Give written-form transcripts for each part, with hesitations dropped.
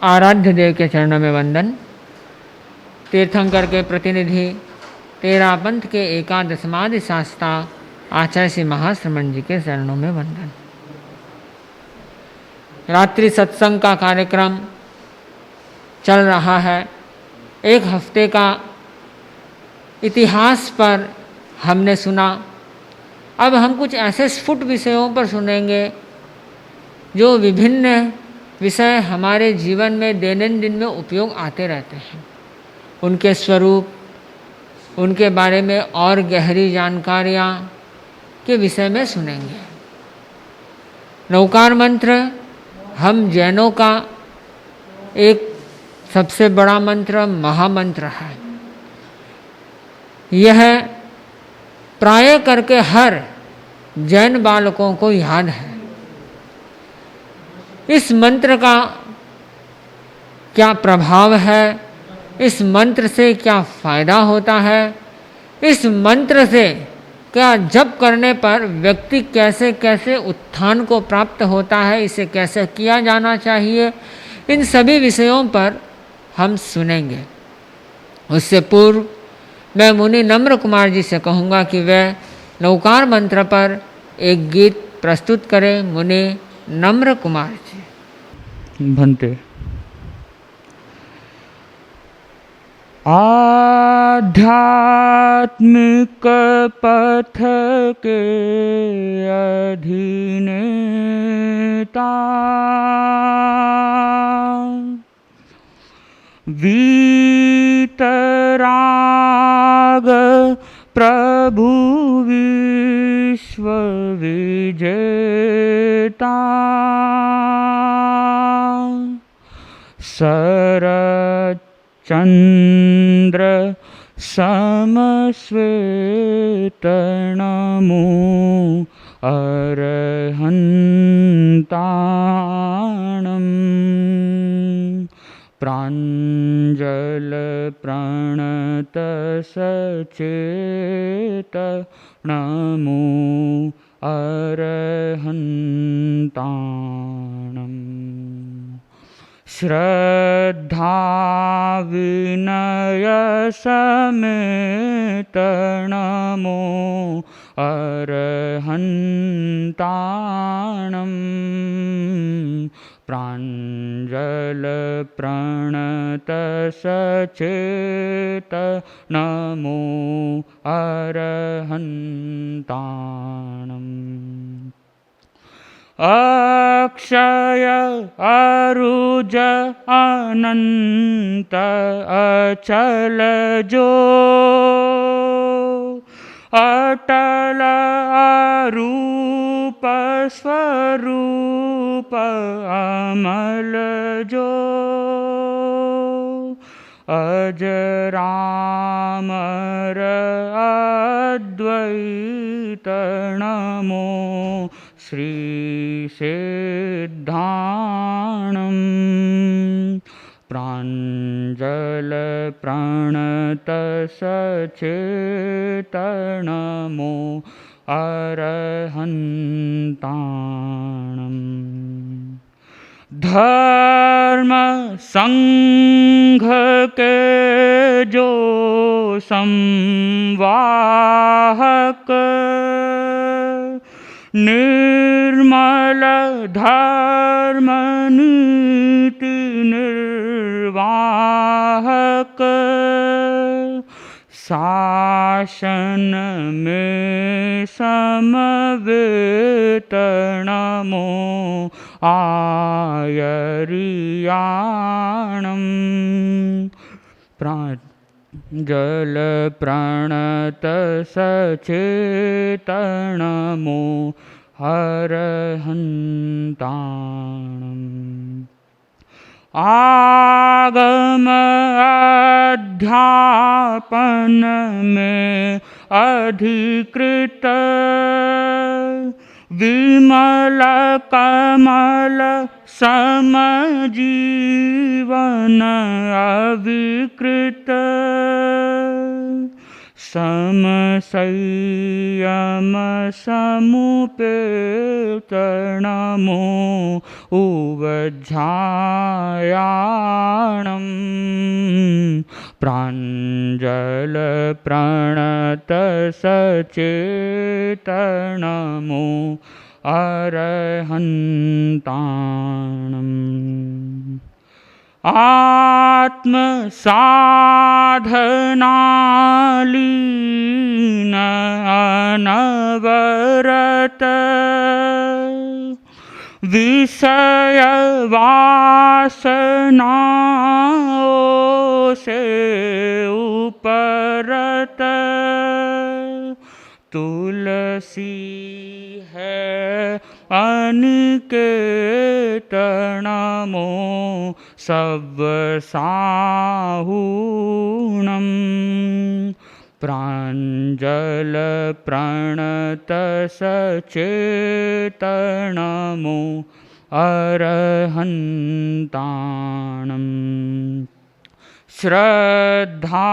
आराध्य देव के चरणों में वंदन। तीर्थंकर के प्रतिनिधि तेरा पंथ के एकादशमादि शास्त्रा आचार्य श्री महाश्रमण जी के चरणों में वंदन। रात्रि सत्संग का कार्यक्रम चल रहा है। एक हफ्ते का इतिहास पर हमने सुना। अब हम कुछ ऐसे स्फुट विषयों पर सुनेंगे जो विभिन्न विषय हमारे जीवन में दैनंदिन में उपयोग आते रहते हैं। उनके स्वरूप, उनके बारे में और गहरी जानकारियाँ के विषय में सुनेंगे। नौकार मंत्र हम जैनों का एक सबसे बड़ा मंत्र, महामंत्र है। यह प्राय करके हर जैन बालकों को याद है। इस मंत्र का क्या प्रभाव है, इस मंत्र से क्या फायदा होता है, इस मंत्र से क्या जप करने पर व्यक्ति कैसे कैसे उत्थान को प्राप्त होता है, इसे कैसे किया जाना चाहिए, इन सभी विषयों पर हम सुनेंगे। उससे पूर्व मैं मुनि नम्र कुमार जी से कहूँगा कि वे नौकार मंत्र पर एक गीत प्रस्तुत करें। मुनि नम्र कुमार जी। भंते। आध्यात्मिक पथ के अधिनेता वीतराग प्रभु विश्व विजेता शरद चंद्र समश्वेत नमो अरहन्ताणम् प्राञ्जल प्रणत सचेत नमो अरहन्ताणम् श्रद्धा विनय समेत नमो अरहन्ताणम् प्राञ्जल प्रणत सचेत नमो अरहन्ताणम् अक्षय अरुज अनंत अचल जो अटल अरूप स्वरूप अमल जो अजरामर अद्वैत नमो श्री सिद्धाणम् प्राञ्जल प्रणत सचेत नमो अरहन्ताणम् धर्म संघ के जो संवाहक निर्मल धर्म नीति निर्वाहक शासन में समवेत नमो आयरियाणम् जल प्रणत सचेत नमो अरहन्ताणम् आगम अध्यापन में अधिकृत विमल कमल समजीवन अविकृत समसंयम समुपेतनमो उवज्झायाणं प्राञ्जल प्रणत सचेतनमो अरहन्ताणम् आत्मसाधनालीन अनवरत विषयवासनाओं से उपरत तुलसी है अनिकेतनमो सव्वसाहूणम् प्राञ्जल प्रणत सचेतनमो अरहन्ताणम् श्रद्धा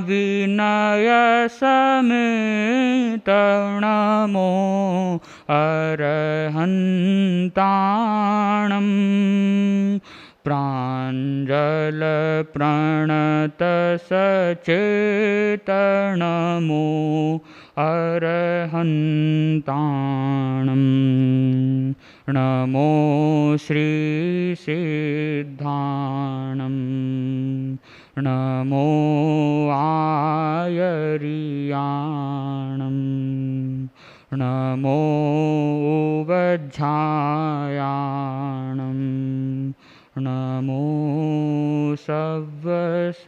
विनय समेतनमो अरहन्ताणम् प्राञ्जल प्रणत सचेतनमो अरहन्ताणम् नमो श्री सिद्धाणम् नमो आयर्याणम् नमो वज्झायाणम् नमो सव्वसाहूणम्।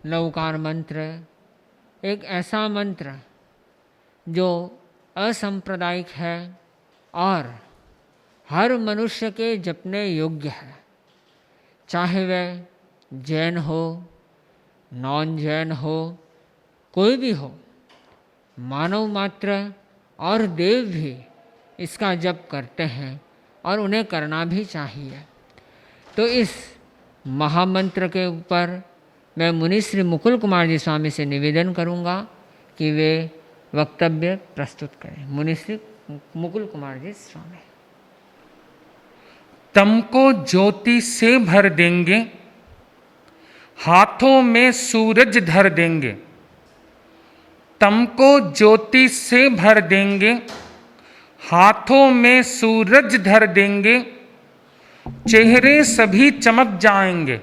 लौकार मंत्र एक ऐसा मंत्र जो असंप्रदायिक है और हर मनुष्य के जपने योग्य है, चाहे वह जैन हो, नॉन जैन हो, कोई भी हो। मानव मात्र और देव भी इसका जप करते हैं और उन्हें करना भी चाहिए। तो इस महामंत्र के ऊपर मैं मुनि श्री मुकुल कुमार जी स्वामी से निवेदन करूंगा कि वे वक्तव्य प्रस्तुत करें। मुनि श्री मुकुल कुमार जी स्वामी। तुमको ज्योति से भर देंगे, हाथों में सूरज धर देंगे। तुमको ज्योति से भर देंगे, हाथों में सूरज धर देंगे। चेहरे सभी चमक जाएंगे,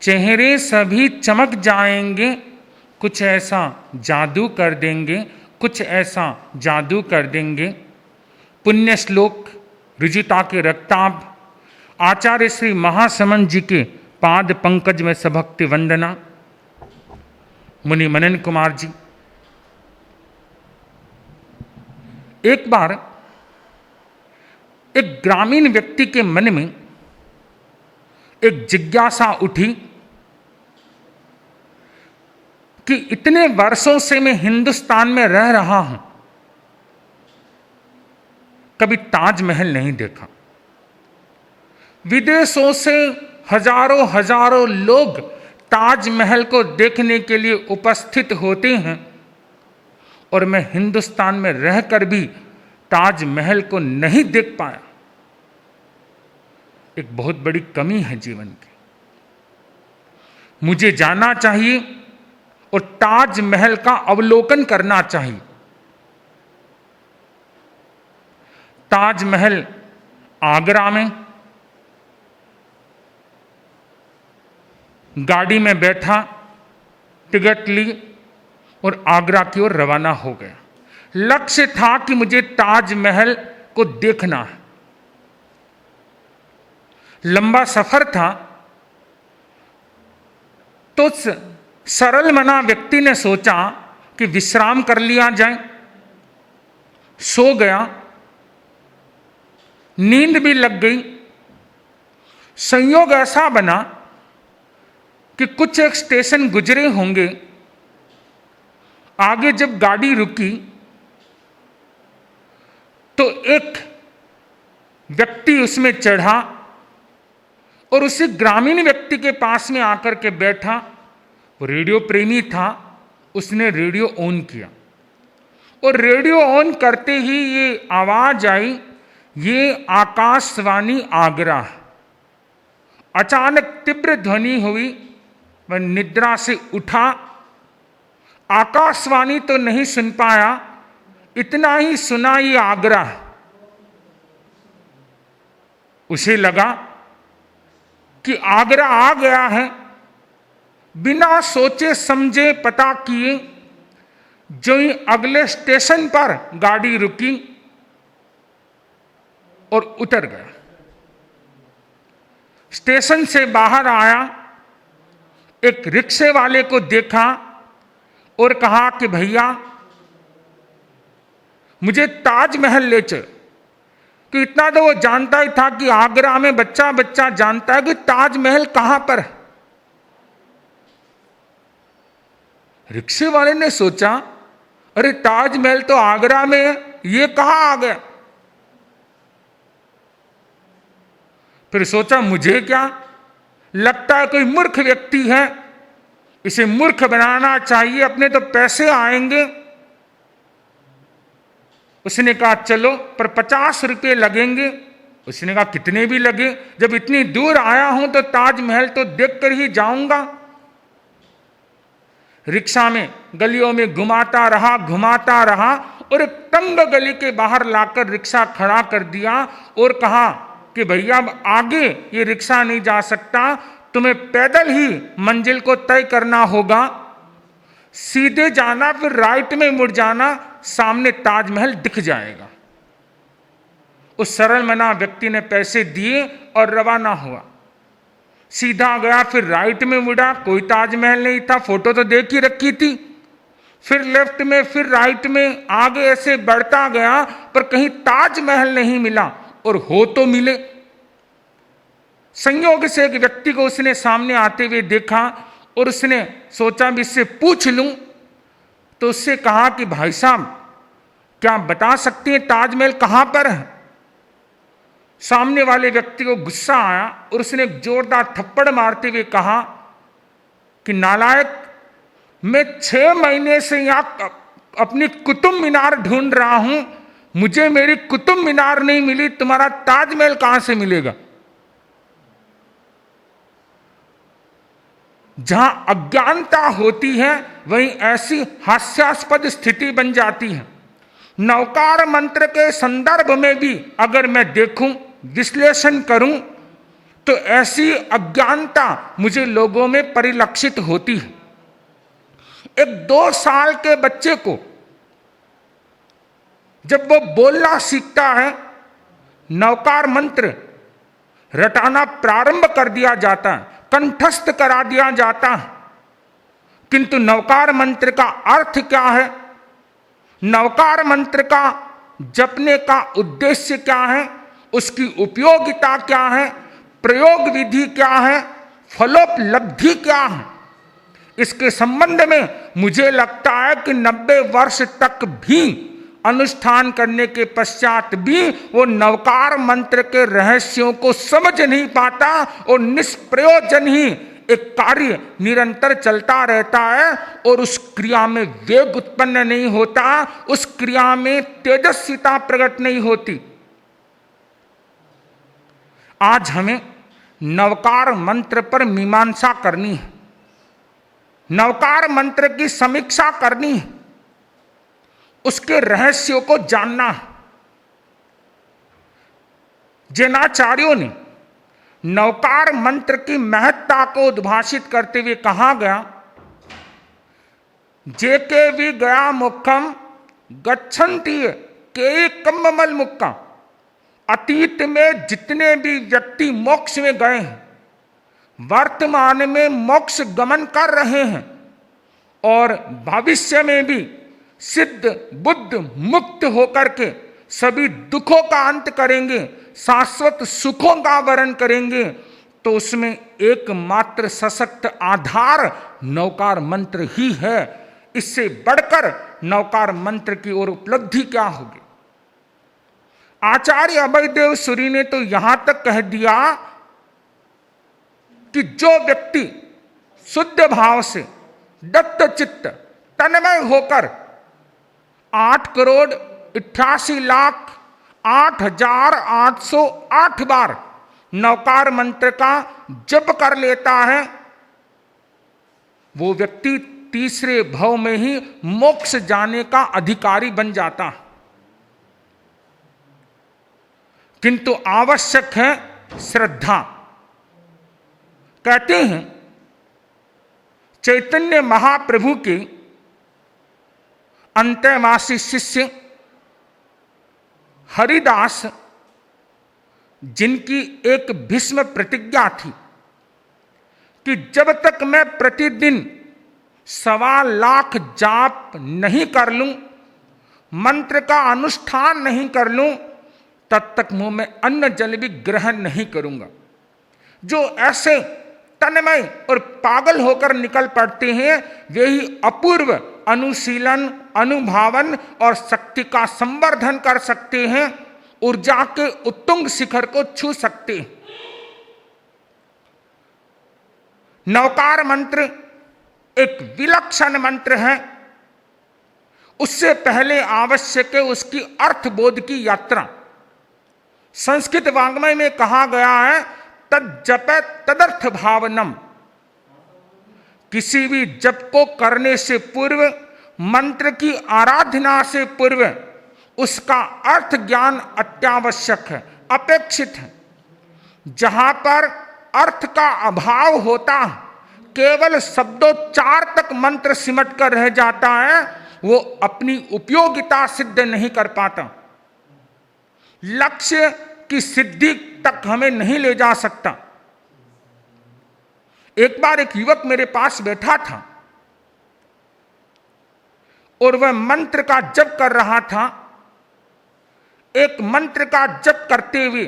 चेहरे सभी चमक जाएंगे। कुछ ऐसा जादू कर देंगे, कुछ ऐसा जादू कर देंगे। पुण्य श्लोक रुजुता के रक्ताभ आचार्य श्री महासमन जी के पाद पंकज में सभक्ति वंदना। मुनि मनन कुमार जी, एक बार एक ग्रामीण व्यक्ति के मन में एक जिज्ञासा उठी कि इतने वर्षों से मैं हिंदुस्तान में रह रहा हूं, कभी ताजमहल नहीं देखा। विदेशों से हजारों हजारों लोग ताजमहल को देखने के लिए उपस्थित होते हैं और मैं हिंदुस्तान में रहकर भी ताजमहल को नहीं देख पाया। एक बहुत बड़ी कमी है जीवन की। मुझे जाना चाहिए और ताजमहल का अवलोकन करना चाहिए। ताजमहल आगरा में। गाड़ी में बैठा, टिकट ली और आगरा की ओर रवाना हो गया। लक्ष्य था कि मुझे ताजमहल को देखना है। लंबा सफर था तो सरल मना व्यक्ति ने सोचा कि विश्राम कर लिया जाए। सो गया, नींद भी लग गई। संयोग ऐसा बना कि कुछ एक स्टेशन गुजरे होंगे। आगे जब गाड़ी रुकी तो एक व्यक्ति उसमें चढ़ा और उसी ग्रामीण व्यक्ति के पास में आकर के बैठा। वो रेडियो प्रेमी था, उसने रेडियो ऑन किया और रेडियो ऑन करते ही ये आवाज आई, ये आकाशवाणी आगरा है। अचानक तीव्र ध्वनि हुई, वह निद्रा से उठा, आकाशवाणी तो नहीं सुन पाया, इतना ही सुना ये आगरा है। उसे लगा कि आगरा आ गया है। बिना सोचे समझे पता किए, जो ही अगले स्टेशन पर गाड़ी रुकी और उतर गया। स्टेशन से बाहर आया, एक रिक्शे वाले को देखा और कहा कि भैया मुझे ताजमहल ले चल। कि इतना तो वो जानता ही था कि आगरा में बच्चा बच्चा जानता है कि ताजमहल कहां पर है। रिक्शे वाले ने सोचा, अरे ताजमहल तो आगरा में है, ये कहां आ गया। फिर सोचा मुझे क्या, लगता है कोई मूर्ख व्यक्ति है, इसे मूर्ख बनाना चाहिए, अपने तो पैसे आएंगे। उसने कहा चलो, पर 50 रुपये लगेंगे। उसने कहा कितने भी लगे, जब इतनी दूर आया हूं तो ताजमहल तो देखकर ही जाऊंगा। रिक्शा में गलियों में घुमाता रहा और एक तंग गली के बाहर लाकर रिक्शा खड़ा कर दिया और कहा कि भैया अब आगे ये रिक्शा नहीं जा सकता, तुम्हें पैदल ही मंजिल को तय करना होगा। सीधे जाना, फिर राइट में मुड़ जाना, सामने ताजमहल दिख जाएगा। उस सरल मना व्यक्ति ने पैसे दिए और रवाना हुआ। सीधा गया, फिर राइट में मुड़ा, कोई ताजमहल नहीं था, फोटो तो देख ही रखी थी। फिर लेफ्ट में, फिर राइट में, आगे ऐसे बढ़ता गया, पर कहीं ताजमहल नहीं मिला। और हो तो मिले। संयोग से एक व्यक्ति को उसने सामने आते हुए देखा और उसने सोचा भी इससे पूछ लूं। तो उससे कहा कि भाई साहब, क्या बता सकते हैं ताजमहल कहां पर है। सामने वाले व्यक्ति को गुस्सा आया और उसने एक जोरदार थप्पड़ मारते हुए कहा कि नालायक, मैं 6 महीने से यहां अपनी कुतुब मीनार ढूंढ रहा हूं, मुझे मेरी कुतुब मीनार नहीं मिली, तुम्हारा ताजमहल कहां से मिलेगा। जहां अज्ञानता होती है वहीं ऐसी हास्यास्पद स्थिति बन जाती है। नवकार मंत्र के संदर्भ में भी अगर मैं देखूं, विश्लेषण करूं, तो ऐसी अज्ञानता मुझे लोगों में परिलक्षित होती है। एक 2 साल के बच्चे को जब वो बोलना सीखता है, नवकार मंत्र रटाना प्रारंभ कर दिया जाता है, कंठस्थ करा दिया जाता है। किंतु नवकार मंत्र का अर्थ क्या है, नवकार मंत्र का जपने का उद्देश्य क्या है, उसकी उपयोगिता क्या है, प्रयोग विधि क्या है, फलोपलब्धि क्या है, इसके संबंध में मुझे लगता है कि 90 वर्ष तक भी अनुष्ठान करने के पश्चात भी वो नवकार मंत्र के रहस्यों को समझ नहीं पाता और निष्प्रयोजन ही एक कार्य निरंतर चलता रहता है और उस क्रिया में वेग उत्पन्न नहीं होता, उस क्रिया में तेजस्विता प्रकट नहीं होती। आज हमें नवकार मंत्र पर मीमांसा करनी है, नवकार मंत्र की समीक्षा करनी है, उसके रहस्यों को जानना है। जैनाचार्यों ने नवकार मंत्र की महत्ता को उद्भाषित करते हुए कहा गया, जेके भी गया मुखम गच्छन्ति के कम्मल मुक्का। अतीत में जितने भी व्यक्ति मोक्ष में गए हैं, वर्तमान में मोक्ष गमन कर रहे हैं और भविष्य में भी सिद्ध बुद्ध मुक्त होकर के सभी दुखों का अंत करेंगे, शाश्वत सुखों का वर्ण करेंगे, तो उसमें एकमात्र सशक्त आधार नवकार मंत्र ही है। इससे बढ़कर नवकार मंत्र की ओर उपलब्धि क्या होगी। आचार्य अभयदेव सूरी ने तो यहां तक कह दिया कि जो व्यक्ति शुद्ध भाव से दत्त चित्त तन्मय होकर 8,88,08,808 बार नवकार मंत्र का जप कर लेता है, वो व्यक्ति तीसरे भव में ही मोक्ष जाने का अधिकारी बन जाता है। किंतु आवश्यक है श्रद्धा। कहते हैं चैतन्य महाप्रभु के अंतर्वासी शिष्य हरिदास, जिनकी एक भीष्म प्रतिज्ञा थी कि जब तक मैं प्रतिदिन 1.25 लाख जाप नहीं कर लूं, मंत्र का अनुष्ठान नहीं कर लूं, तब तक मुंह में अन्न जल भी ग्रहण नहीं करूंगा। जो ऐसे तन्मय और पागल होकर निकल पड़ते हैं, वे ही अपूर्व अनुशीलन, अनुभावन और शक्ति का संवर्धन कर सकते हैं, ऊर्जा के उत्तुंग शिखर को छू सकते हैं। नवकार मंत्र एक विलक्षण मंत्र है। उससे पहले आवश्यक है उसकी अर्थबोध की यात्रा। संस्कृत वाङ्मय में कहा गया है तज्जप तदर्थ भावनम। किसी भी जप को करने से पूर्व, मंत्र की आराधना से पूर्व उसका अर्थ ज्ञान अत्यावश्यक है, अपेक्षित है। जहां पर अर्थ का अभाव होता है, केवल शब्दोच्चार तक मंत्र सिमट कर रह जाता है, वो अपनी उपयोगिता सिद्ध नहीं कर पाता, लक्ष्य की सिद्धि तक हमें नहीं ले जा सकता। एक बार एक युवक मेरे पास बैठा था और वह मंत्र का जप कर रहा था। एक मंत्र का जप करते हुए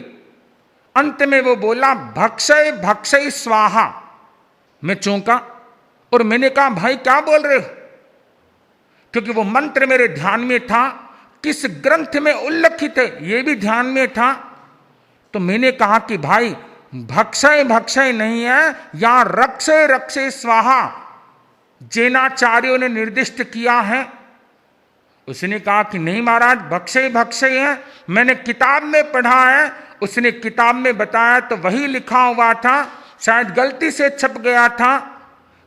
अंत में वो बोला भक्षय भक्षय स्वाहा। मैं चौंका और मैंने कहा भाई क्या बोल रहे हो? क्योंकि वो मंत्र मेरे ध्यान में था, किस ग्रंथ में उल्लेखित है ये भी ध्यान में था। तो मैंने कहा कि भाई भक्षय भक्षय नहीं है, यहां रक्षय रक्षय स्वाहा जैनाचार्यों ने निर्दिष्ट किया है। उसने कहा कि नहीं महाराज, भक्षय भक्षय है, मैंने किताब में पढ़ा है। उसने किताब में बताया तो वही लिखा हुआ था, शायद गलती से छप गया था।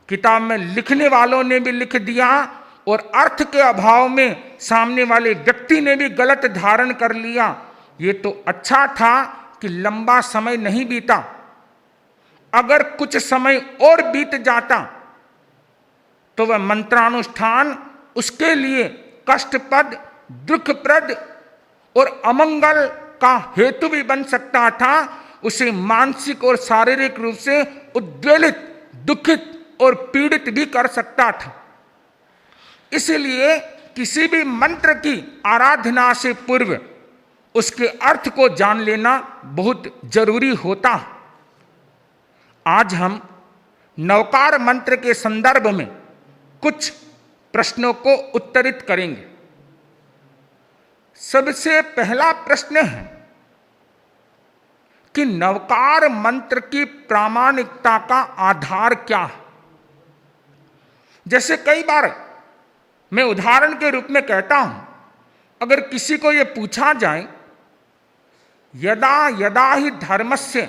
किताब में लिखने वालों ने भी लिख दिया और अर्थ के अभाव में सामने वाले व्यक्ति ने भी गलत धारण कर लिया। ये तो अच्छा था कि लंबा समय नहीं बीता। अगर कुछ समय और बीत जाता तो वह मंत्रानुष्ठान उसके लिए कष्टप्रद, दुखप्रद और अमंगल का हेतु भी बन सकता था। उसे मानसिक और शारीरिक रूप से उद्वेलित, दुखित और पीड़ित भी कर सकता था। इसलिए किसी भी मंत्र की आराधना से पूर्व उसके अर्थ को जान लेना बहुत जरूरी होता। आज हम नवकार मंत्र के संदर्भ में कुछ प्रश्नों को उत्तरित करेंगे। सबसे पहला प्रश्न है कि नवकार मंत्र की प्रामाणिकता का आधार क्या है। जैसे कई बार मैं उदाहरण के रूप में कहता हूं, अगर किसी को यह पूछा जाए यदा यदा ही धर्मस्य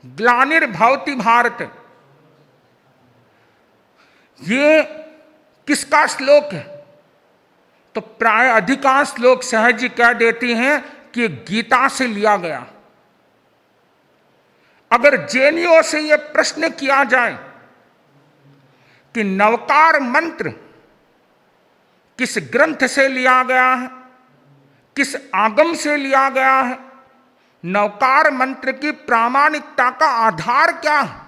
ग्लानिर्भवति भारत, ये किसका श्लोक है? तो प्राय अधिकांश लोग सहज ही कह देते हैं कि गीता से लिया गया। अगर जैनियों से यह प्रश्न किया जाए कि नवकार मंत्र किस ग्रंथ से लिया गया है, किस आगम से लिया गया है, नवकार मंत्र की प्रामाणिकता का आधार क्या है,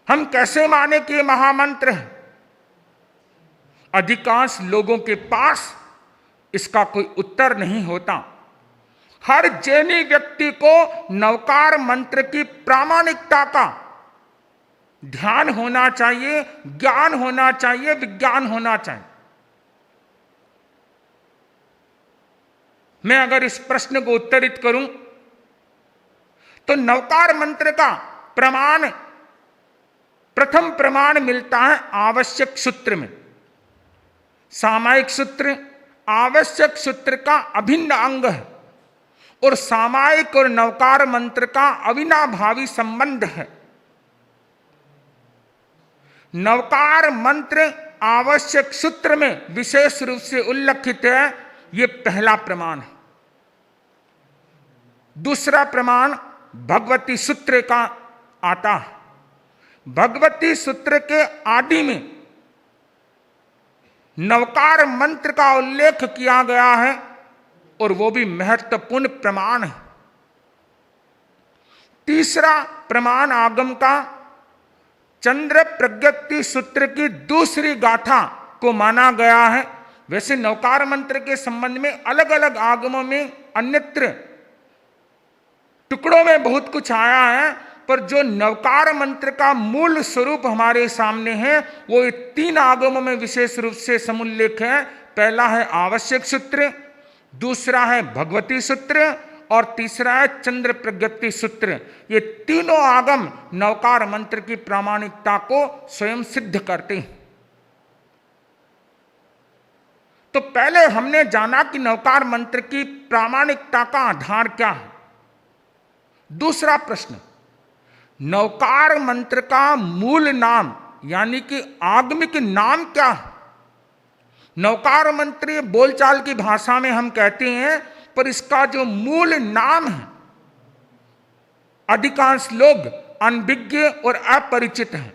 हम कैसे माने कि महामंत्र है? अधिकांश लोगों के पास इसका कोई उत्तर नहीं होता। हर जैनी व्यक्ति को नवकार मंत्र की प्रामाणिकता का ध्यान होना चाहिए, ज्ञान होना चाहिए, विज्ञान होना चाहिए। मैं अगर इस प्रश्न को उत्तरित करूं तो नवकार मंत्र का प्रमाण, प्रथम प्रमाण मिलता है आवश्यक सूत्र में। सामायिक सूत्र आवश्यक सूत्र का अभिन्न अंग है और सामायिक और नवकार मंत्र का अविनाभावी संबंध है। नवकार मंत्र आवश्यक सूत्र में विशेष रूप से उल्लेखित है, यह पहला प्रमाण है। दूसरा प्रमाण भगवती सूत्र का आता है। भगवती सूत्र के आदि में नवकार मंत्र का उल्लेख किया गया है और वो भी महत्वपूर्ण प्रमाण है। तीसरा प्रमाण आगम का चंद्र प्रज्ञप्ति सूत्र की दूसरी गाथा को माना गया है। वैसे नवकार मंत्र के संबंध में अलग अलग आगमों में अन्यत्र टुकड़ों में बहुत कुछ आया है, पर जो नवकार मंत्र का मूल स्वरूप हमारे सामने है वो ये तीन आगमों में विशेष रूप से समुल्लेख है। पहला है आवश्यक सूत्र, दूसरा है भगवती सूत्र और तीसरा है चंद्र प्रज्ञप्ति सूत्र। ये तीनों आगम नवकार मंत्र की प्रामाणिकता को स्वयं सिद्ध करते हैं। तो पहले हमने जाना कि नवकार मंत्र की प्रामाणिकता का आधार क्या है। दूसरा प्रश्न, नवकार मंत्र का मूल नाम यानी कि आगमिक नाम क्या है। नवकार मंत्र बोलचाल की भाषा में हम कहते हैं, पर इसका जो मूल नाम है अधिकांश लोग अनभिज्ञ और अपरिचित हैं।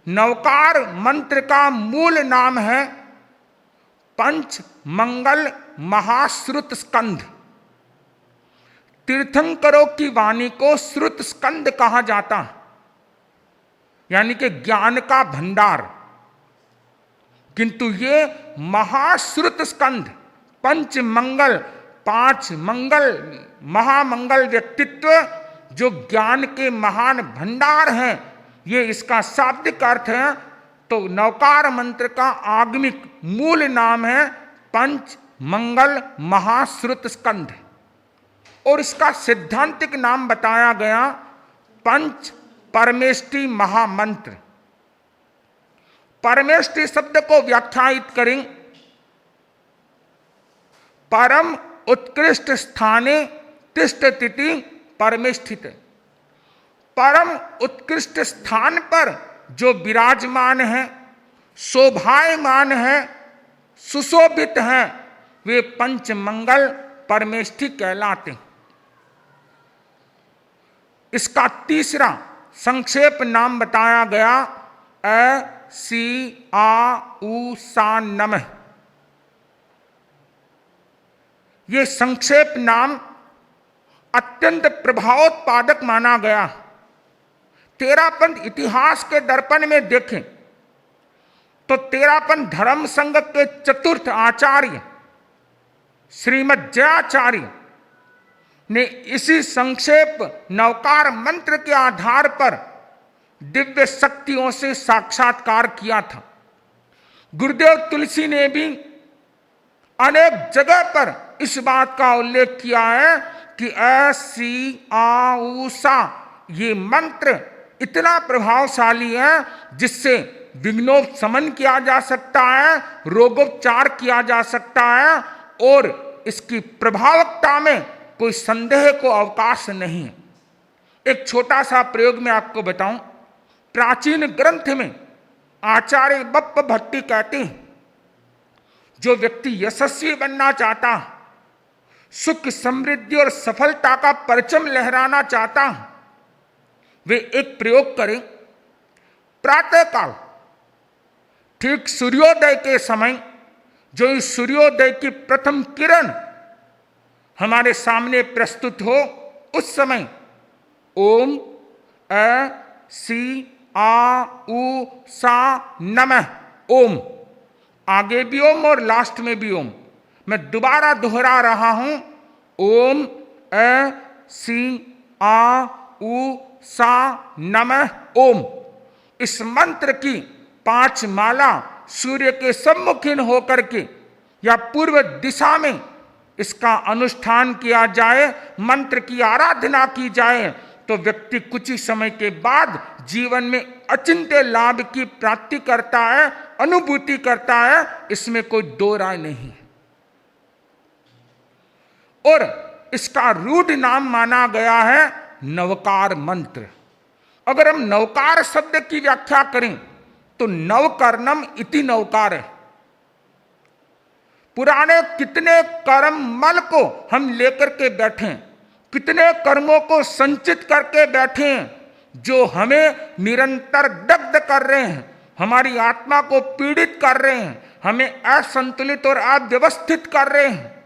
नवकार मंत्र का मूल नाम है पंच मंगल महाश्रुत स्कंध। तीर्थंकरों की वाणी को श्रुत स्कंद कहा जाता है, यानी कि ज्ञान का भंडार। किंतु ये महाश्रुत स्कंद पंच मंगल, पांच मंगल, महामंगल व्यक्तित्व जो ज्ञान के महान भंडार हैं, ये इसका शाब्दिक अर्थ है। तो नवकार मंत्र का आगमिक मूल नाम है पंच मंगल महाश्रुत स्कंध और इसका सिद्धांतिक नाम बताया गया पंच परमेष्टि महामंत्र। परमेष्टि शब्द को व्याख्यायित करें, परम उत्कृष्ट स्थाने तिष्ठति परमेष्ठित। परम उत्कृष्ट स्थान पर जो विराजमान है, शोभायमान है, सुशोभित है, वे पंच मंगल परमेष्ठि कहलाते। इसका तीसरा संक्षेप नाम बताया गया अ सी आ उ सा नमः। ये संक्षेप नाम अत्यंत प्रभावोत्पादक माना गया। तेरापंथ इतिहास के दर्पण में देखें तो तेरापंथ धर्म संघ के चतुर्थ आचार्य श्रीमद जयाचार्य ने इसी संक्षेप नवकार मंत्र के आधार पर दिव्य शक्तियों से साक्षात्कार किया था। गुरुदेव तुलसी ने भी अनेक जगह पर इस बात का उल्लेख किया है कि अ सी आ उ सा ये मंत्र इतना प्रभावशाली है जिससे विघ्नोपशमन किया जा सकता है, रोगोपचार किया जा सकता है और इसकी प्रभावकता में कोई संदेह को अवकाश नहीं है। एक छोटा सा प्रयोग मैं आपको बताऊं। प्राचीन ग्रंथ में आचार्य बप्प भट्टी कहते हैं, जो व्यक्ति यशस्वी बनना चाहता है, सुख समृद्धि और सफलता का परचम लहराना चाहता है, वे एक प्रयोग करें। प्रातःकाल ठीक सूर्योदय के समय जो इस सूर्योदय की प्रथम किरण हमारे सामने प्रस्तुत हो, उस समय ओम अ सी आ उ सा नमः ओम, आगे भी ओम और लास्ट में भी ओम, मैं दोबारा दोहरा रहा हूं, ओम अ सी आ उ सा नमः ओम। इस मंत्र की 5 माला सूर्य के सम्मुखीन होकर के या पूर्व दिशा में इसका अनुष्ठान किया जाए, मंत्र की आराधना की जाए, तो व्यक्ति कुछ ही समय के बाद जीवन में अचिंत्य लाभ की प्राप्ति करता है, अनुभूति करता है, इसमें कोई दो राय नहीं। और इसका रूढ़ नाम माना गया है नवकार मंत्र। अगर हम नवकार शब्द की व्याख्या करें तो नवकर्णम इति नवकार है। पुराने कितने कर्म मल को हम लेकर के बैठे, कितने कर्मों को संचित करके बैठे जो हमें निरंतर दग्ध कर रहे हैं, हमारी आत्मा को पीड़ित कर रहे हैं, हमें असंतुलित और अव्यवस्थित कर रहे हैं।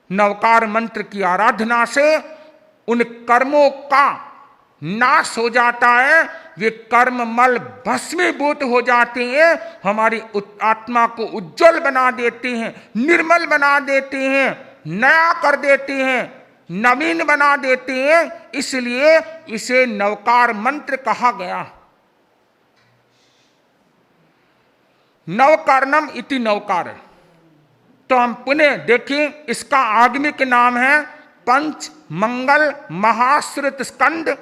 नवकार मंत्र की आराधना से उन कर्मों का नाश हो जाता है, वे कर्म मल भस्मीभूत हो जाते हैं, हमारी आत्मा को उज्जवल बना देते हैं, निर्मल बना देते हैं, नया कर देते हैं, नवीन बना देते हैं। इसलिए इसे नवकार मंत्र कहा गया। नवकर्णम इति नवकार। तो हम पुनः देखें, इसका आगमिक नाम है पंच मंगल महाश्रुत स्कंद।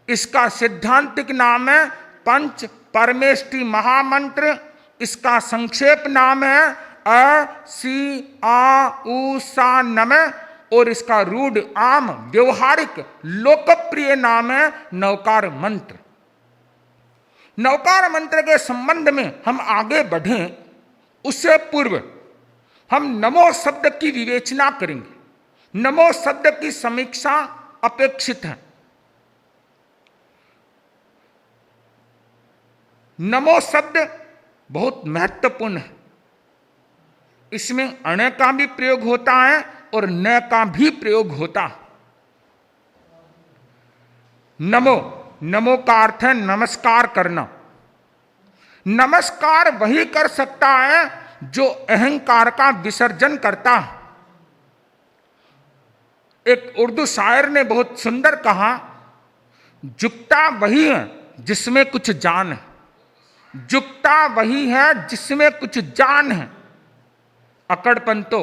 इसका सिद्धांतिक नाम है पंच परमेष्टि महामंत्र। इसका संक्षेप नाम है अ सी आ उ सा नम। और इसका रूढ़ आम व्यवहारिक लोकप्रिय नाम है नवकार मंत्र। नवकार मंत्र के संबंध में हम आगे बढ़ें उससे पूर्व हम नमो शब्द की विवेचना करेंगे। नमो शब्द की समीक्षा अपेक्षित है। नमो शब्द बहुत महत्वपूर्ण है। इसमें अण का भी प्रयोग होता है और न का भी प्रयोग होता है। नमो, नमो का अर्थ है नमस्कार करना। नमस्कार वही कर सकता है जो अहंकार का विसर्जन करता है। एक उर्दू शायर ने बहुत सुंदर कहा, झुकता वही है जिसमें कुछ जान है, झुकता वही है जिसमें कुछ जान है। अकड़पन तो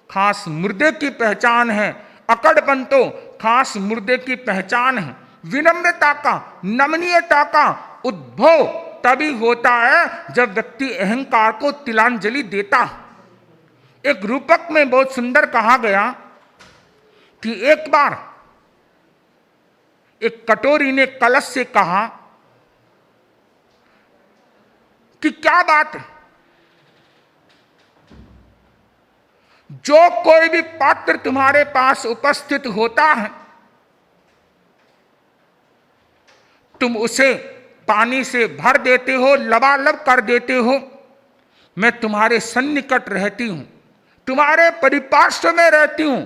खास मुर्दे की पहचान है, अकड़पन तो खास मुर्दे की पहचान है। विनम्रता का, नमनीयता का उद्भव तभी होता है जब व्यक्ति अहंकार को तिलांजलि देता। एक रूपक में बहुत सुंदर कहा गया कि एक बार एक कटोरी ने कलश से कहा कि क्या बात है, जो कोई भी पात्र तुम्हारे पास उपस्थित होता है तुम उसे पानी से भर देते हो, लबालब कर देते हो। मैं तुम्हारे सन्निकट रहती हूं, तुम्हारे परिपार्श्व में रहती हूं,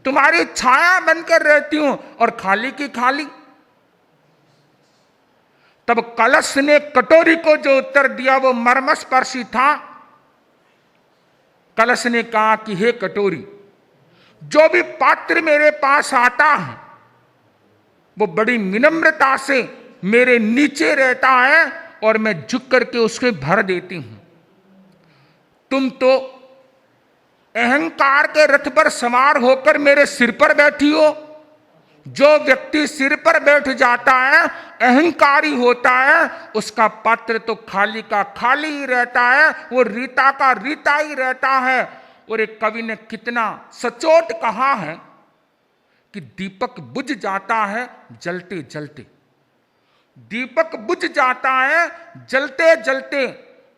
तुम्हारी छाया बनकर रहती हूं और खाली की खाली। तब कलश ने कटोरी को जो उत्तर दिया वो मर्मस्पर्शी था। कलश ने कहा कि हे कटोरी, जो भी पात्र मेरे पास आता है वो बड़ी विनम्रता से मेरे नीचे रहता है और मैं झुक करके उसके भर देती हूं। तुम तो अहंकार के रथ पर सवार होकर मेरे सिर पर बैठी हो। जो व्यक्ति सिर पर बैठ जाता है, अहंकारी होता है, उसका पात्र तो खाली का खाली ही रहता है, वो रीता का रीता ही रहता है। और एक कवि ने कितना सचोट कहा है कि दीपक बुझ जाता है जलते जलते, दीपक बुझ जाता है जलते जलते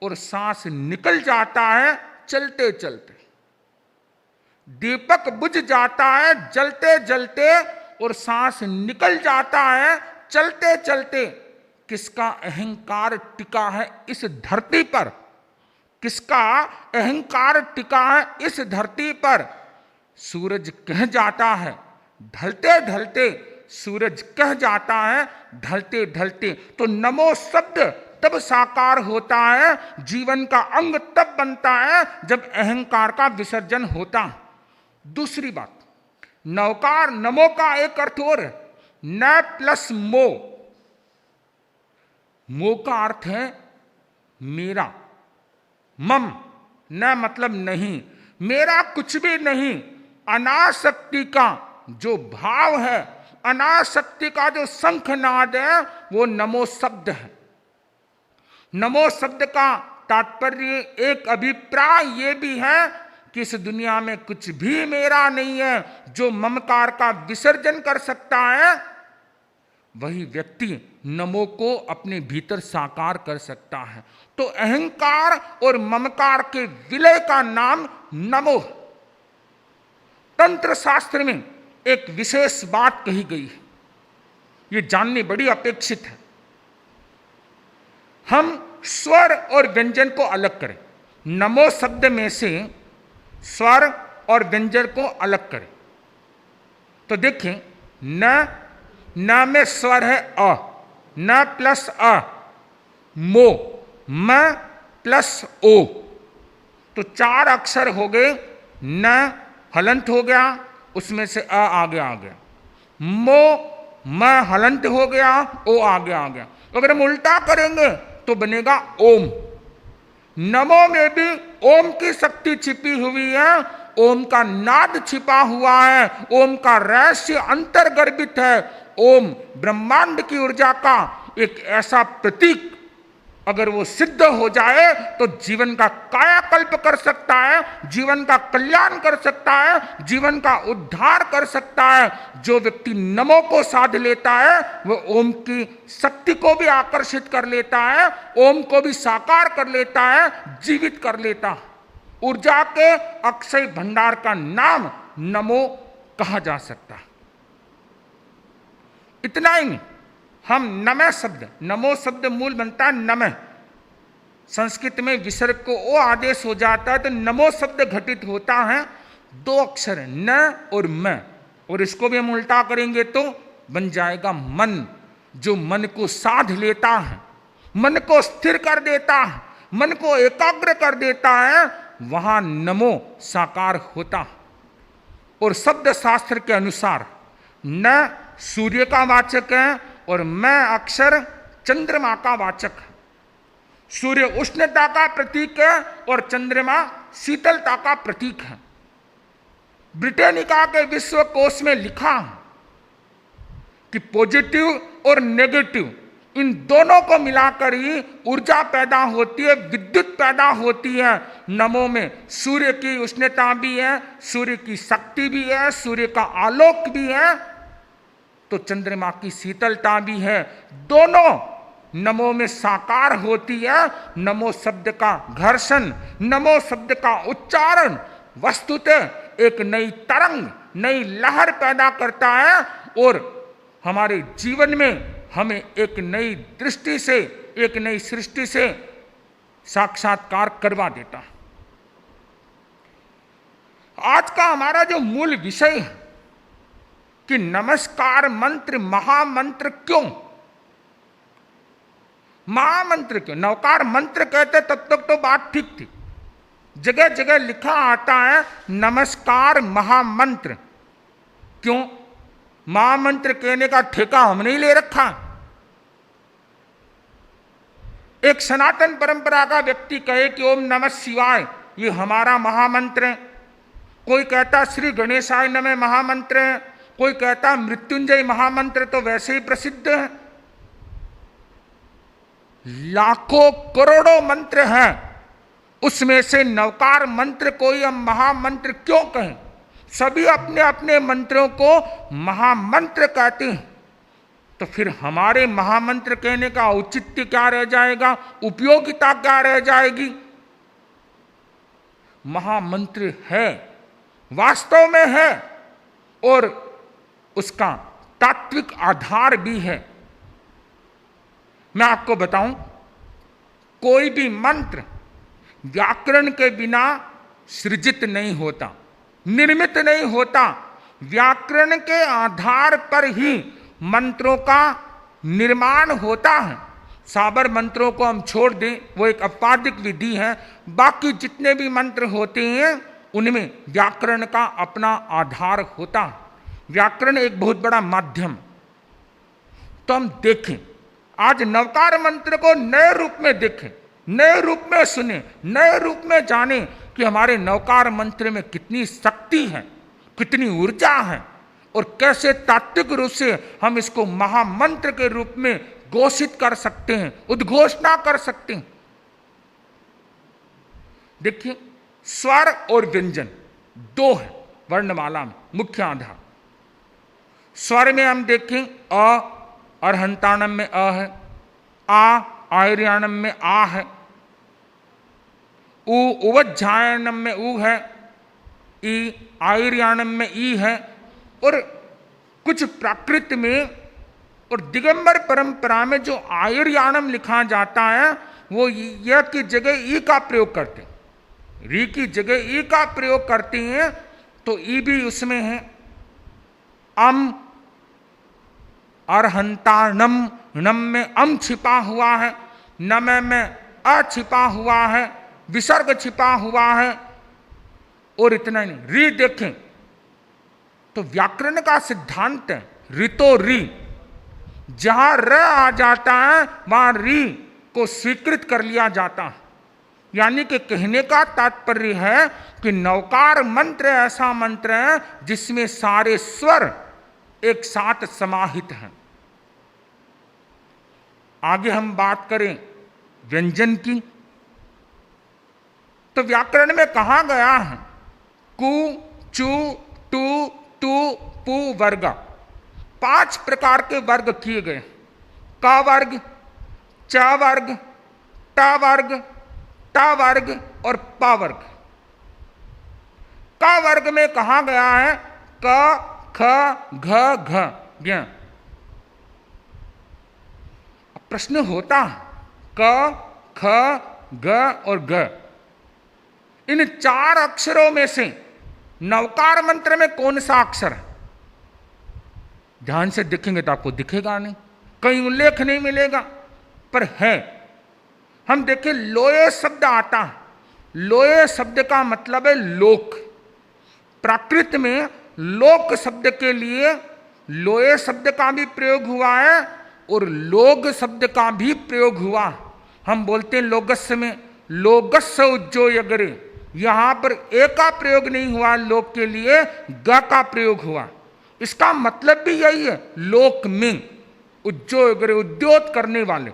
और सांस निकल जाता है चलते चलते। दीपक बुझ जाता है जलते जलते और सांस निकल जाता है चलते चलते। किसका अहंकार टिका है इस धरती पर, किसका अहंकार टिका है इस धरती पर। सूरज कह जाता है ढलते ढलते, सूरज कह जाता है ढलते ढलते। तो नमो शब्द तब साकार होता है, जीवन का अंग तब बनता है जब अहंकार का विसर्जन होता है। दूसरी बात, नवकार नमो का एक अर्थ और है, न प्लस मो। मो का अर्थ है मेरा, मम, न मतलब नहीं, मेरा कुछ भी नहीं। अनासक्ति का जो भाव है अनासक्ति का जो शंखनाद है वो नमो शब्द है। नमो शब्द का तात्पर्य एक अभिप्राय ये भी है कि इस दुनिया में कुछ भी मेरा नहीं है। जो ममकार का विसर्जन कर सकता है वही व्यक्ति नमो को अपने भीतर साकार कर सकता है। तो अहंकार और ममकार के विलय का नाम नमो। तंत्र शास्त्र में एक विशेष बात कही गई है, ये जाननी बड़ी अपेक्षित है। हम स्वर और व्यंजन को अलग करें। नमो शब्द में से स्वर और व्यंजन को अलग करें तो देखें, न में स्वर है अ, न प्लस अ, मो, म प्लस ओ, तो 4 अक्षर हो गए। न हलंत हो गया, उसमें से अ आगे आ गया। मो, म हलंत हो गया, ओ आगे आ गया। अगर हम उल्टा करेंगे तो बनेगा ओम। नमो में भी ओम की शक्ति छिपी हुई है, ओम का नाद छिपा हुआ है, ओम का रहस्य अंतर्गर्भित है। ओम ब्रह्मांड की ऊर्जा का एक ऐसा प्रतीक अगर वो सिद्ध हो जाए तो जीवन का कायाकल्प कर सकता है, जीवन का कल्याण कर सकता है, जीवन का उद्धार कर सकता है। जो व्यक्ति नमो को साध लेता है वह ओम की शक्ति को भी आकर्षित कर लेता है, ओम को भी साकार कर लेता है, जीवित कर लेता है। ऊर्जा के अक्षय भंडार का नाम नमो कहा जा सकता है। इतना ही नहीं, हम नमः शब्द, नमो शब्द मूल बनता है नमः। संस्कृत में विसर्ग को ओ आदेश हो जाता है तो नमो शब्द घटित होता है। 2 अक्षर न और म, और इसको भी हम उल्टा करेंगे तो बन जाएगा मन। जो मन को साध लेता है, मन को स्थिर कर देता है, मन को एकाग्र कर देता है, वहां नमो साकार होता है। और शब्द शास्त्र के अनुसार न सूर्य का वाचक है और मैं अक्षर चंद्रमा का वाचक है। सूर्य उष्णता का प्रतीक है और चंद्रमा शीतलता का प्रतीक है। ब्रिटेनिका के विश्व कोश में लिखा है कि पॉजिटिव और नेगेटिव इन दोनों को मिलाकर ही ऊर्जा पैदा होती है, विद्युत पैदा होती है। नमो में सूर्य की उष्णता भी है, सूर्य की शक्ति भी है, सूर्य का आलोक भी है, तो चंद्रमा की शीतलता भी है। दोनों नमो में साकार होती है। नमो शब्द का घर्षण, नमो शब्द का उच्चारण वस्तुतः एक नई तरंग, नई लहर पैदा करता है और हमारे जीवन में हमें एक नई दृष्टि से, एक नई सृष्टि से साक्षात्कार करवा देता है। आज का हमारा जो मूल विषय है कि नमस्कार मंत्र महामंत्र क्यों, महामंत्र क्यों, नवकार मंत्र कहते तब तक तो बात ठीक थी। जगह जगह लिखा आता है नमस्कार महामंत्र। क्यों? महामंत्र कहने का ठेका हमने ही ले रखा। एक सनातन परंपरा का व्यक्ति कहे कि ओम नमः शिवाय ये हमारा महामंत्र है, कोई कहता श्री गणेशाय नमः महामंत्र है, कोई कहता मृत्युंजय महामंत्र तो वैसे ही प्रसिद्ध है। लाखों करोड़ों मंत्र हैं, उसमें से नवकार मंत्र को ही हम महामंत्र क्यों कहें? सभी अपने अपने मंत्रों को महामंत्र कहते हैं, तो फिर हमारे महामंत्र कहने का औचित्य क्या रह जाएगा, उपयोगिता क्या रह जाएगी? महामंत्र है, वास्तव में है, और उसका तात्विक आधार भी है। मैं आपको बताऊं, कोई भी मंत्र व्याकरण के बिना सृजित नहीं होता, निर्मित नहीं होता। व्याकरण के आधार पर ही मंत्रों का निर्माण होता है। साबर मंत्रों को हम छोड़ दें, वो एक औपाधिक विधि है। बाकी जितने भी मंत्र होते हैं उनमें व्याकरण का अपना आधार होता है। व्याकरण एक बहुत बड़ा माध्यम। तो हम देखें, आज नवकार मंत्र को नए रूप में देखें, नए रूप में सुने, नए रूप में जाने कि हमारे नवकार मंत्र में कितनी शक्ति है, कितनी ऊर्जा है। और कैसे तात्विक रूप से हम इसको महामंत्र के रूप में घोषित कर सकते हैं, उद्घोषणा कर सकते हैं। देखिए, स्वर और व्यंजन दो है वर्णमाला में मुख्य आधार। स्वर में हम देखें अ, अर्हंताणम में अ है, आ आयर्याणम में आ है, उ उवज्झायनम में उ है, ई आयर्याणम में ई है, और कुछ प्राकृत में और दिगंबर परंपरा में जो आयर्याणम लिखा जाता है वो य की जगह ई का प्रयोग करते हैं, री की जगह ई का प्रयोग करते हैं, तो ई भी उसमें है। अम अर्हंताणम, नम में अम छिपा हुआ है, नम में अ छिपा हुआ है, विसर्ग छिपा हुआ है, और इतना ही नहीं, री देखें तो व्याकरण का सिद्धांत है ऋतो री, जहां र आ जाता है वहां री को स्वीकृत कर लिया जाता है। यानी कि कहने का तात्पर्य है कि नवकार मंत्र ऐसा मंत्र है जिसमें सारे स्वर एक साथ समाहित हैं। आगे हम बात करें व्यंजन की, तो व्याकरण में कहा गया है कु, चु, टू, तु, पु वर्ग, 5 प्रकार के वर्ग किए गए। क वर्ग, च वर्ग, ट वर्ग, ट वर्ग और प वर्ग। क वर्ग में कहा गया है क, ख, घ, घ, ज्ञ। प्रश्न होता है क, ख, ग और ग, इन 4 अक्षरों में से नवकार मंत्र में कौन सा अक्षर है? ध्यान से देखेंगे तो आपको दिखेगा नहीं, कहीं उल्लेख नहीं मिलेगा, पर है। हम देखें लोये शब्द आता है, लोये शब्द का मतलब है लोक। प्राकृत में लोक शब्द के लिए लोये शब्द का भी प्रयोग हुआ है और लोग शब्द का भी प्रयोग हुआ। हम बोलते हैं लोगस्य में लोगस्य उज्जो यगरे, यहां पर ए का प्रयोग नहीं हुआ लोक के लिए, ग का प्रयोग हुआ। इसका मतलब भी यही है, लोक में उज्जो यगरे, उद्योत करने वाले।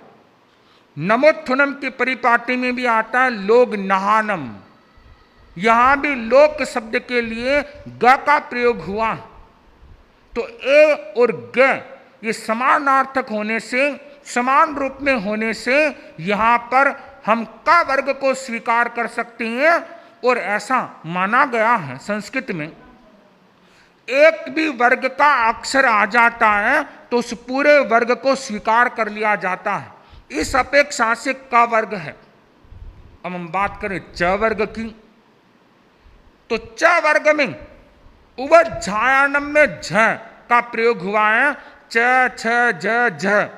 नमोत्थुनम की परिपाटी में भी आता है लोग नहानम, यहां भी लोक शब्द के लिए ग का प्रयोग हुआ। तो ए और ग ये समानार्थक होने से, समान रूप में होने से यहां पर हम क वर्ग को स्वीकार कर सकते हैं। और ऐसा माना गया है संस्कृत में, एक भी वर्ग का अक्षर आ जाता है तो उस पूरे वर्ग को स्वीकार कर लिया जाता है। इस अपेक्षा से क वर्ग है। अब हम बात करें च वर्ग की, तो च वर्ग में उवज्झायनम में झ का प्रयोग हुआ है, च, छ, ज, झ,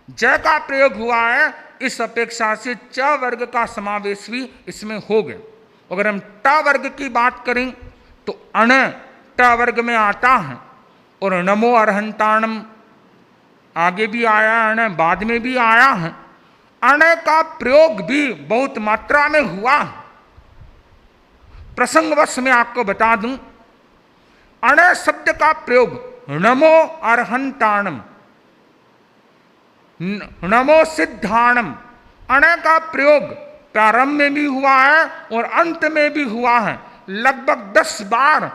ज का प्रयोग हुआ है। इस अपेक्षा से च वर्ग का समावेश भी इसमें हो गया। अगर हम ट वर्ग की बात करें तो अण ट वर्ग में आता है, और नमो अर्हंताणम आगे भी आया, अण बाद में भी आया है। अण का प्रयोग भी बहुत मात्रा में हुआ। प्रसंगवश में आपको बता दूं, अण शब्द का प्रयोग नमो अर्हंताणम, नमो सिद्धाणम, अण का प्रयोग प्रारंभ में भी हुआ है और अंत में भी हुआ है, लगभग 10 बार।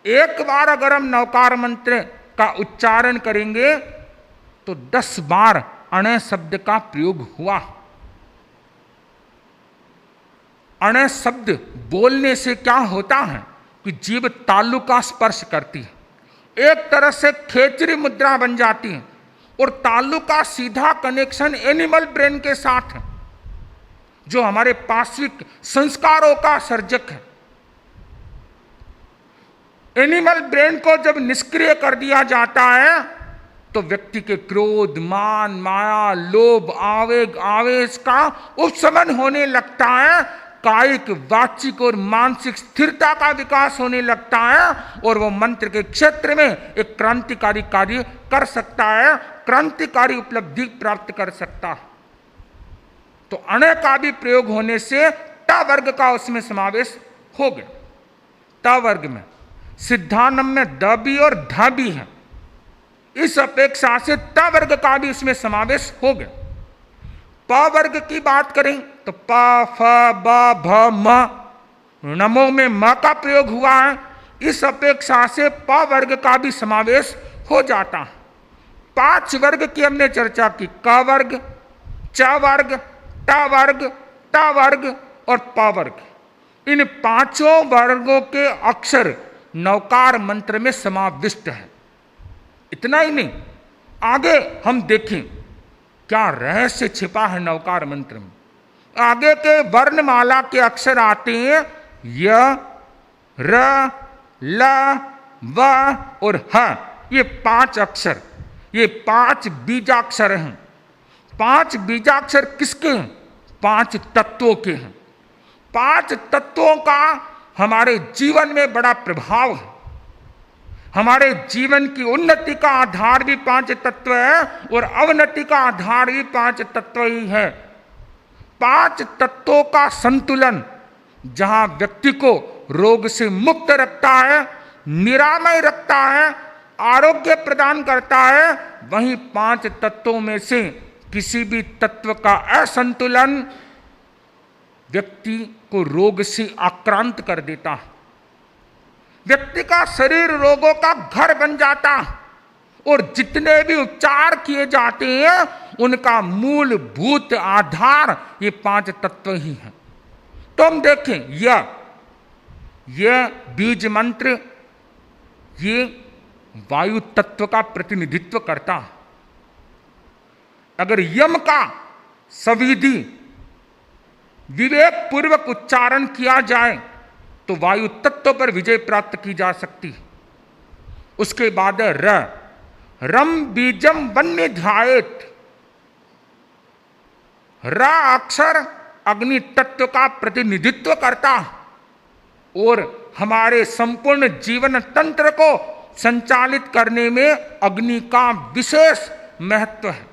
एक बार अगर हम नवकार मंत्र का उच्चारण करेंगे तो 10 बार अण शब्द का प्रयोग हुआ। अण शब्द बोलने से क्या होता है कि जीभ तालु का स्पर्श करती है, एक तरह से खेचरी मुद्रा बन जाती है, और तालु का सीधा कनेक्शन एनिमल ब्रेन के साथ है, जो हमारे पार्श्विक संस्कारों का सर्जक है। एनिमल ब्रेन को जब निष्क्रिय कर दिया जाता है तो व्यक्ति के क्रोध, मान, माया, लोभ, आवेग, आवेश का उपशमन होने लगता है, कायिक, वाचिक और मानसिक स्थिरता का विकास होने लगता है, और वो मंत्र के क्षेत्र में एक क्रांतिकारी कार्य कर सकता है, क्रांतिकारी उपलब्धि प्राप्त कर सकता है। तो अण का भी प्रयोग होने से ट वर्ग का उसमें समावेश हो गया। ट वर्ग में सिद्धानम में द भी और ध भी है, इस अपेक्षा से त वर्ग का भी इसमें समावेश हो गया। प वर्ग की बात करें तो प, फ, ब, भ, म, नमो में म का प्रयोग हुआ है, इस अपेक्षा से प वर्ग का भी समावेश हो जाता है। 5 वर्ग की हमने चर्चा की, क वर्ग, च वर्ग, ट वर्ग, ट वर्ग और प वर्ग। इन 5 वर्गों के अक्षर नवकार मंत्र में समाविष्ट है। इतना ही नहीं, आगे हम देखें क्या रहस्य छिपा है नवकार मंत्र में। आगे के वर्णमाला के अक्षर आते हैं य, र, ल, व और ह। ये 5 अक्षर, ये 5 बीजाक्षर हैं। 5 बीजाक्षर किसके हैं? 5 तत्वों के हैं। 5 तत्वों का हमारे जीवन में बड़ा प्रभाव है। हमारे जीवन की उन्नति का आधार भी 5 तत्व है और अवनति का आधार भी 5 तत्व ही है। 5 तत्वों का संतुलन जहां व्यक्ति को रोग से मुक्त रखता है, निरामय रखता है, आरोग्य प्रदान करता है, वहीं 5 तत्वों में से किसी भी तत्व का असंतुलन व्यक्ति को रोग से आक्रांत कर देता है। व्यक्ति का शरीर रोगों का घर बन जाता और जितने भी उपचार किए जाते हैं उनका मूलभूत आधार ये 5 तत्व ही हैं। तो हम देखें यह बीज मंत्र ये वायु तत्व का प्रतिनिधित्व करता है। अगर यम का सविधि विवेक पूर्वक उच्चारण किया जाए तो वायु तत्व पर विजय प्राप्त की जा सकती है। उसके बाद रम बीजम वन्य ध्यायेत। र अक्षर अग्नि तत्व का प्रतिनिधित्व करता और हमारे संपूर्ण जीवन तंत्र को संचालित करने में अग्नि का विशेष महत्व है।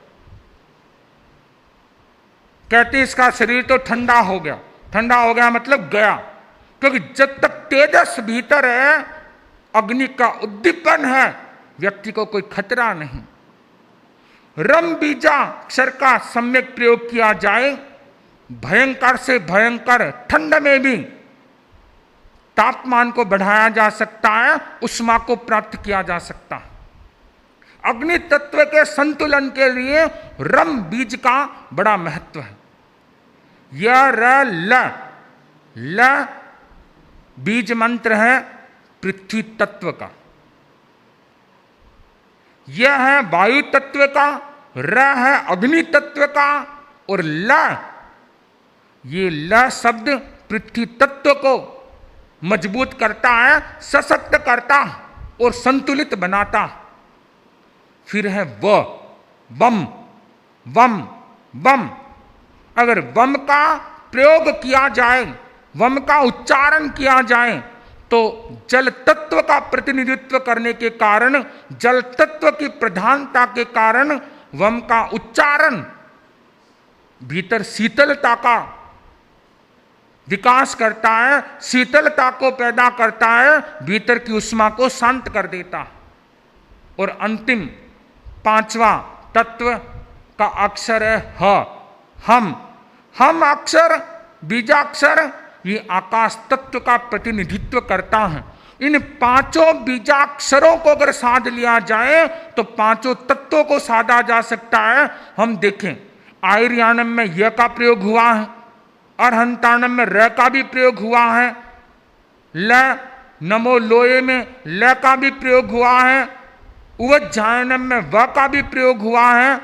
कहते इसका शरीर तो ठंडा हो गया, ठंडा हो गया मतलब गया, क्योंकि जब तक तेजस भीतर है, अग्नि का उद्दीपन है, व्यक्ति को कोई खतरा नहीं। रम बीजा अक्षर का सम्यक प्रयोग किया जाए, भयंकर से भयंकर ठंड में भी तापमान को बढ़ाया जा सकता है, उष्मा को प्राप्त किया जा सकता है। अग्नि तत्व के संतुलन के लिए रम बीज का बड़ा महत्व है। ल बीज मंत्र है पृथ्वी तत्व का, यह है वायु तत्व का, र है अग्नि तत्व का और ये ल शब्द पृथ्वी तत्व को मजबूत करता है, सशक्त करता और संतुलित बनाता। फिर है वम वम। अगर वम का प्रयोग किया जाए, वम का उच्चारण किया जाए तो जल तत्व का प्रतिनिधित्व करने के कारण, जल तत्व की प्रधानता के कारण वम का उच्चारण भीतर शीतलता का विकास करता है, शीतलता को पैदा करता है, भीतर की उष्मा को शांत कर देता है। और अंतिम 5वां तत्व का अक्षर है हम अक्षर बीजाक्षर ये आकाश तत्व का प्रतिनिधित्व करता है। इन 5 बीजाक्षरों को अगर साध लिया जाए तो 5 तत्वों को साधा जा सकता है। हम देखें आयर्यानम में य का प्रयोग हुआ है, अर्हंतानम में र का भी प्रयोग हुआ है, नमो लोये में ल का भी प्रयोग हुआ है, उवज्जायनम में व का भी प्रयोग हुआ है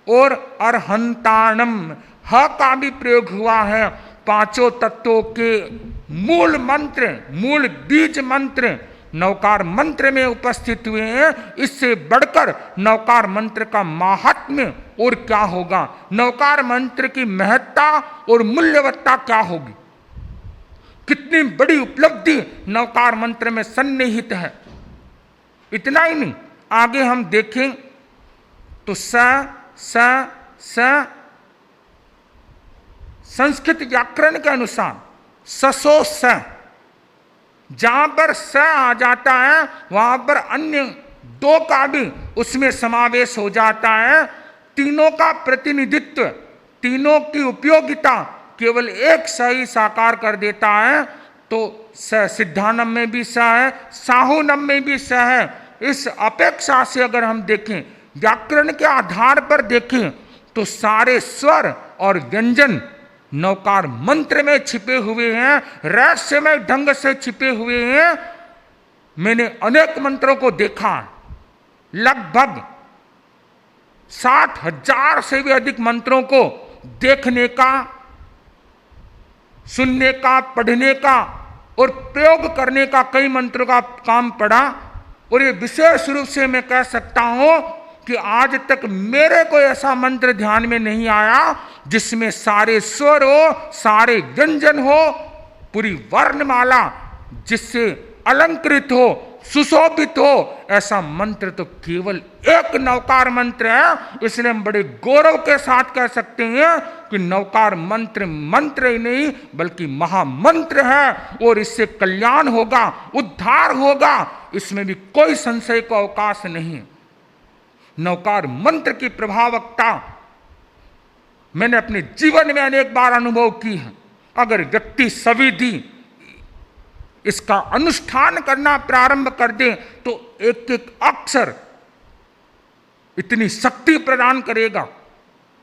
और अर्हंतानम ह का भी प्रयोग हुआ है। 5 तत्वों के मूल मंत्र, मूल बीज मंत्र नवकार मंत्र में उपस्थित हुए हैं। इससे बढ़कर नवकार मंत्र का महात्म्य और क्या होगा, नवकार मंत्र की महत्ता और मूल्यवत्ता क्या होगी, कितनी बड़ी उपलब्धि नवकार मंत्र में सन्निहित है। इतना ही नहीं, आगे हम देखें तो संस्कृत व्याकरण के अनुसार ससो स जहां पर स आ जाता है वहां पर अन्य दो का भी उसमें समावेश हो जाता है। तीनों का प्रतिनिधित्व, तीनों की उपयोगिता केवल एक स ही साकार कर देता है। तो स सिद्धानम में भी स है, साहुनम में भी स है। इस अपेक्षा से अगर हम देखें, व्याकरण के आधार पर देखें, तो सारे स्वर और व्यंजन नौकार मंत्र में छिपे हुए हैं, रहस्यमय ढंग से छिपे हुए हैं। मैंने अनेक मंत्रों को देखा, लगभग 60,000 से भी अधिक मंत्रों को देखने का, सुनने का, पढ़ने का और प्रयोग करने का कई मंत्रों का काम पड़ा। और ये विशेष रूप से मैं कह सकता हूं कि आज तक मेरे को ऐसा मंत्र ध्यान में नहीं आया जिसमें सारे स्वर हो, सारे व्यंजन हो, पूरी वर्णमाला जिससे अलंकृत हो, सुशोभित हो। ऐसा मंत्र तो केवल एक नवकार मंत्र है। इसलिए हम बड़े गौरव के साथ कह सकते हैं कि नवकार मंत्र मंत्र ही नहीं बल्कि महामंत्र है, और इससे कल्याण होगा, उद्धार होगा, इसमें भी कोई संशय को अवकाश नहीं। नवकार मंत्र की प्रभावकता मैंने अपने जीवन में अनेक बार अनुभव की है। अगर व्यक्ति सविधि इसका अनुष्ठान करना प्रारंभ कर दे तो एक एक अक्षर इतनी शक्ति प्रदान करेगा,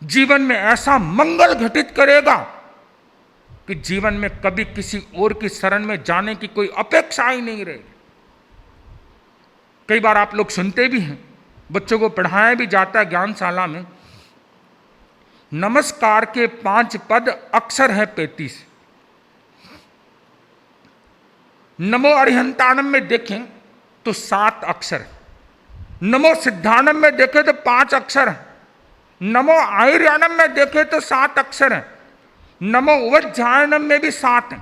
जीवन में ऐसा मंगल घटित करेगा कि जीवन में कभी किसी और की शरण में जाने की कोई अपेक्षा ही नहीं रहेगी। कई बार आप लोग सुनते भी हैं, बच्चों को पढ़ाया भी जाता है ज्ञानशाला में, नमस्कार के 5 पद अक्षर है 35। नमो अरिहंताणम में देखें तो 7 अक्षर, नमो सिद्धानम में देखें तो 5 अक्षर है, नमो आयर्याणम में देखें तो 7 अक्षर है, नमो उवज्जायनम में भी 7 है,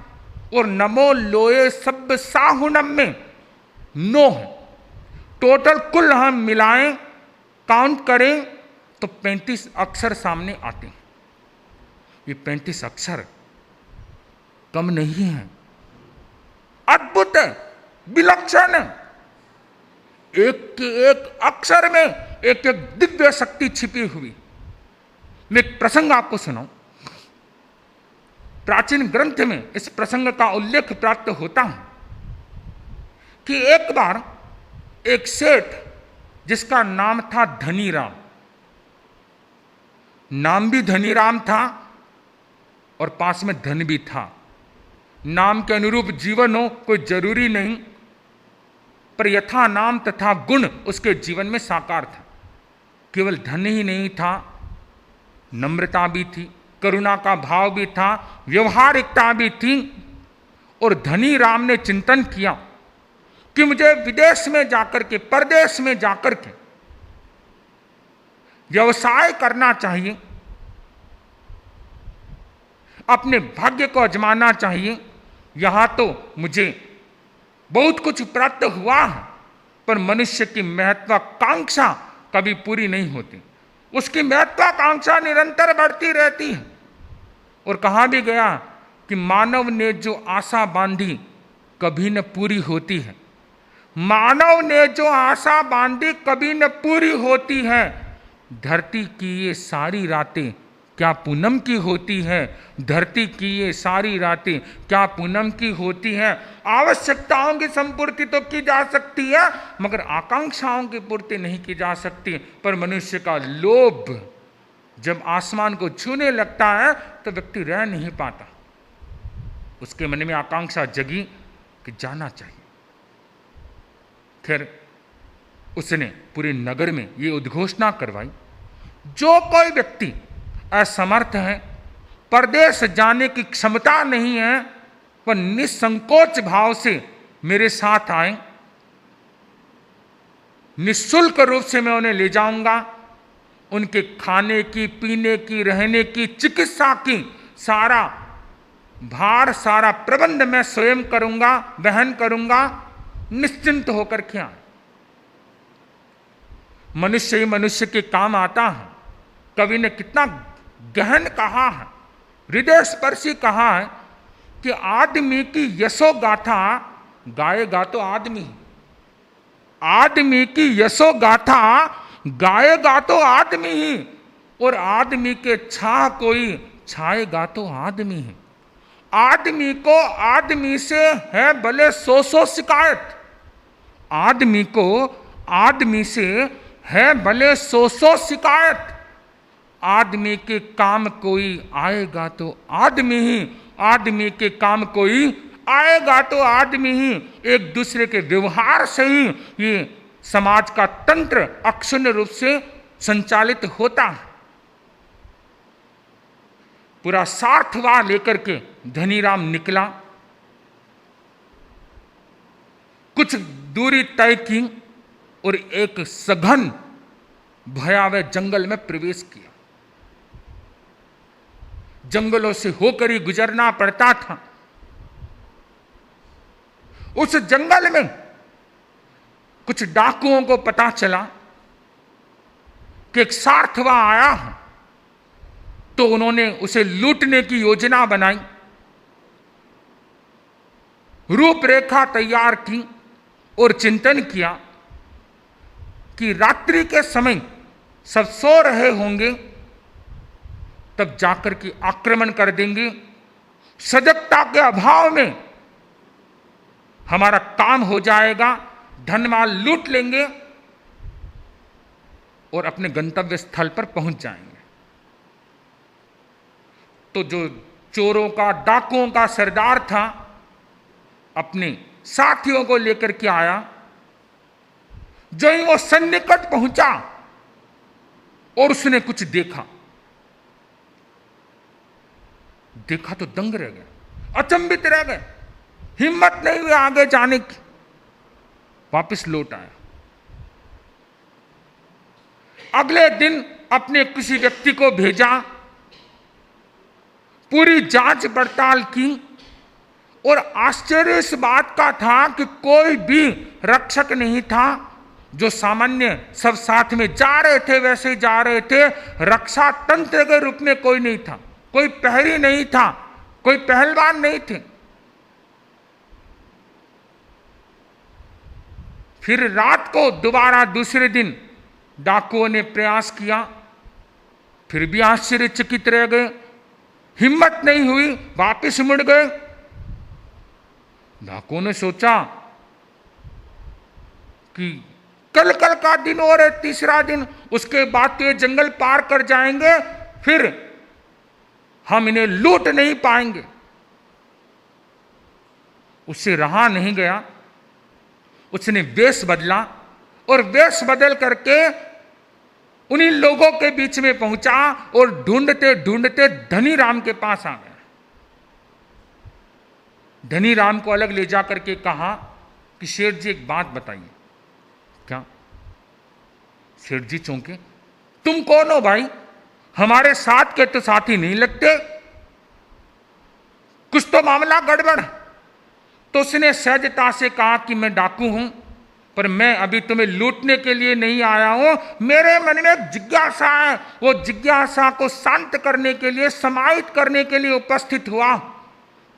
और नमो लोये सब साहुनम में 9 है। टोटल कुल हम मिलाएं, काउंट करें तो 35 अक्षर सामने आते हैं। ये 35 अक्षर कम नहीं है, अद्भुत है, विलक्षण है। एक के एक अक्षर में एक एक दिव्य शक्ति छिपी हुई। मैं एक प्रसंग आपको सुनाऊं। प्राचीन ग्रंथ में इस प्रसंग का उल्लेख प्राप्त होता है कि एक बार एक सेठ जिसका नाम था धनीराम, नाम भी धनीराम था और पास में धन भी था। नाम के अनुरूप जीवन हो कोई जरूरी नहीं, पर यथा नाम तथा गुण उसके जीवन में साकार था। केवल धन ही नहीं था, नम्रता भी थी, करुणा का भाव भी था, व्यवहारिकता भी थी। और धनी राम ने चिंतन किया कि मुझे विदेश में जाकर के, परदेश में जाकर के व्यवसाय करना चाहिए, अपने भाग्य को आजमाना चाहिए। यहां तो मुझे बहुत कुछ प्राप्त हुआ है, पर मनुष्य की महत्वाकांक्षा कभी पूरी नहीं होती, उसकी महत्वाकांक्षा निरंतर बढ़ती रहती है। और कहा भी गया कि मानव ने जो आशा बांधी कभी न पूरी होती है, मानव ने जो आशा बांधी कभी न पूरी होती है। धरती की ये सारी रातें क्या पूनम की होती है, धरती की ये सारी रातें क्या पूनम की होती हैं। आवश्यकताओं की संपूर्ति तो की जा सकती है, मगर आकांक्षाओं की पूर्ति नहीं की जा सकती। पर मनुष्य का लोभ जब आसमान को छूने लगता है तो व्यक्ति रह नहीं पाता, उसके मन में आकांक्षा जगी कि जाना चाहिए। फिर उसने पूरे नगर में ये उद्घोषणा करवाई, जो कोई व्यक्ति असमर्थ है, परदेश जाने की क्षमता नहीं है, वह निसंकोच भाव से मेरे साथ आए, निःशुल्क रूप से मैं उन्हें ले जाऊंगा। उनके खाने की, पीने की, रहने की, चिकित्सा की सारा भार, सारा प्रबंध मैं स्वयं करूंगा, वहन करूंगा। निश्चिंत होकर के आए। मनुष्य ही मनुष्य के काम आता है। कवि ने कितना गहन कहा है, हृदय स्पर्शी कहा है कि आदमी की यशो गाथा गाएगा तो आदमी, आदमी की यशो गाथा गाएगा तो आदमी ही, और आदमी के छा कोई छाएगा तो आदमी ही। आदमी को आदमी से है भले 100 शिकायत, आदमी को आदमी से है भले 100 शिकायत, आदमी के काम कोई आएगा तो आदमी ही, आदमी के काम कोई आएगा तो आदमी ही। एक दूसरे के व्यवहार से ही ये समाज का तंत्र अक्षुण्ण रूप से संचालित होता है। पूरा सार्थवा लेकर के धनीराम निकला, कुछ दूरी तय की और एक सघन भयावह जंगल में प्रवेश किया। जंगलों से होकर ही गुजरना पड़ता था। उस जंगल में कुछ डाकुओं को पता चला कि एक सार्थवा आया है, तो उन्होंने उसे लूटने की योजना बनाई, रूपरेखा तैयार की और चिंतन किया कि रात्रि के समय सब सो रहे होंगे, तब जाकर के आक्रमण कर देंगे। सजगता के अभाव में हमारा काम हो जाएगा, धनमाल लूट लेंगे और अपने गंतव्य स्थल पर पहुंच जाएंगे। तो जो चोरों का, डाकुओं का सरदार था, अपने साथियों को लेकर के आया। जो ही वो सन्निकट पहुंचा और उसने कुछ देखा तो दंग रह गए, अचंभित रह गए, हिम्मत नहीं हुई आगे जाने की, वापस लौट आया। अगले दिन अपने किसी व्यक्ति को भेजा, पूरी जांच पड़ताल की, और आश्चर्य इस बात का था कि कोई भी रक्षक नहीं था। जो सामान्य सब साथ में जा रहे थे वैसे ही जा रहे थे, रक्षा तंत्र के रूप में कोई नहीं था, कोई प्रहरी नहीं था, कोई पहलवान नहीं थे। फिर रात को दोबारा दूसरे दिन डाकुओं ने प्रयास किया, फिर भी आश्चर्यचकित रह गए, हिम्मत नहीं हुई, वापस मुड़ गए। डाकुओं ने सोचा कि कल का दिन और है, तीसरा दिन, उसके बाद तो ये जंगल पार कर जाएंगे, फिर हम इन्हें लूट नहीं पाएंगे। उससे रहा नहीं गया, उसने वेश बदला और वेश बदल करके उन्हीं लोगों के बीच में पहुंचा और ढूंढते ढूंढते धनीराम के पास आ गया। धनीराम को अलग ले जाकर के कहा कि शेठ जी एक बात बताइए। क्या? सेठ जी चौंके, तुम कौन हो भाई? हमारे साथ के तो साथी नहीं लगते, कुछ तो मामला गड़बड़। तो उसने सहजता से कहा कि मैं डाकू हूं, पर मैं अभी तुम्हें लूटने के लिए नहीं आया हूं, मेरे मन में एक जिज्ञासा है, वो जिज्ञासा को शांत करने के लिए, समाहित करने के लिए उपस्थित हुआ।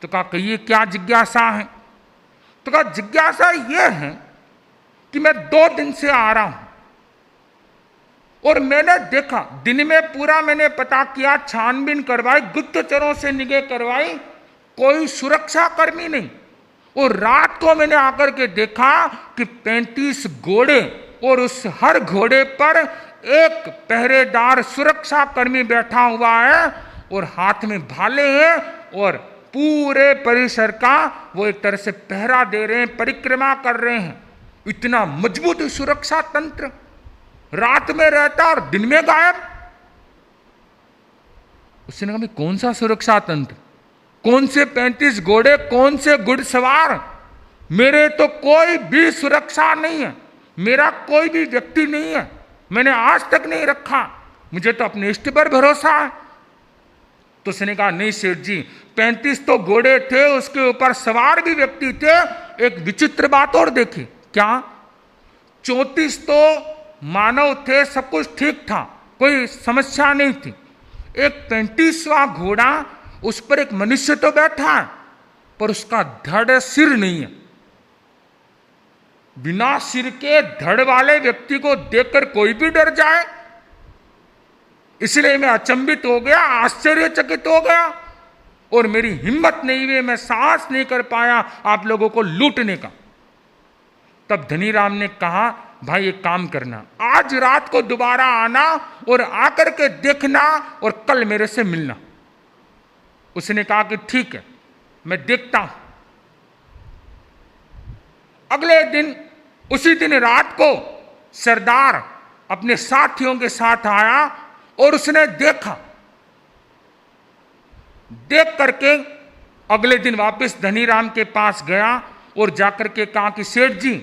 तो कहा कहिए क्या जिज्ञासा है? तो कहा जिज्ञासा यह है कि मैं 2 दिन से आ रहा हूं और मैंने देखा, दिन में पूरा मैंने पता किया, छानबीन करवाई, गुप्तचरों से निगाह करवाई, कोई सुरक्षा कर्मी नहीं। और रात को मैंने आकर के देखा कि 35 घोड़े और उस हर घोड़े पर एक पहरेदार सुरक्षा कर्मी बैठा हुआ है और हाथ में भाले हैं और पूरे परिसर का वो एक तरह से पहरा दे रहे हैं, परिक्रमा कर रहे हैं। इतना मजबूत सुरक्षा तंत्र, रात में रहता और दिन में गायब। उसने कहा कौन सा सुरक्षा तंत्र, कौन से 35 घोड़े, कौन से घुड़सवार? मेरे तो कोई भी सुरक्षा नहीं है, मेरा कोई भी व्यक्ति नहीं है, मैंने आज तक नहीं रखा, मुझे तो अपने इष्ट पर भरोसा है। तो उसने कहा नहीं सेठ जी, 35 तो घोड़े थे, उसके ऊपर सवार भी व्यक्ति थे। एक विचित्र बात और देखी। क्या? 34 तो मानव थे, सब कुछ ठीक था, कोई समस्या नहीं थी। एक 35वां घोड़ा, उस पर एक मनुष्य तो बैठा है, पर उसका धड़ सिर नहीं है। बिना सिर के धड़ वाले व्यक्ति को देखकर कोई भी डर जाए। इसलिए मैं अचंभित हो गया, आश्चर्यचकित हो गया और मेरी हिम्मत नहीं हुई, मैं साहस नहीं कर पाया आप लोगों को लूटने का। तब धनीराम ने कहा, भाई एक काम करना, आज रात को दोबारा आना और आकर के देखना और कल मेरे से मिलना। उसने कहा कि ठीक है, मैं देखता हूं। अगले दिन, उसी दिन रात को सरदार अपने साथियों के साथ आया और उसने देखा। देख करके अगले दिन वापस धनीराम के पास गया और जाकर के कहा कि सेठ जी,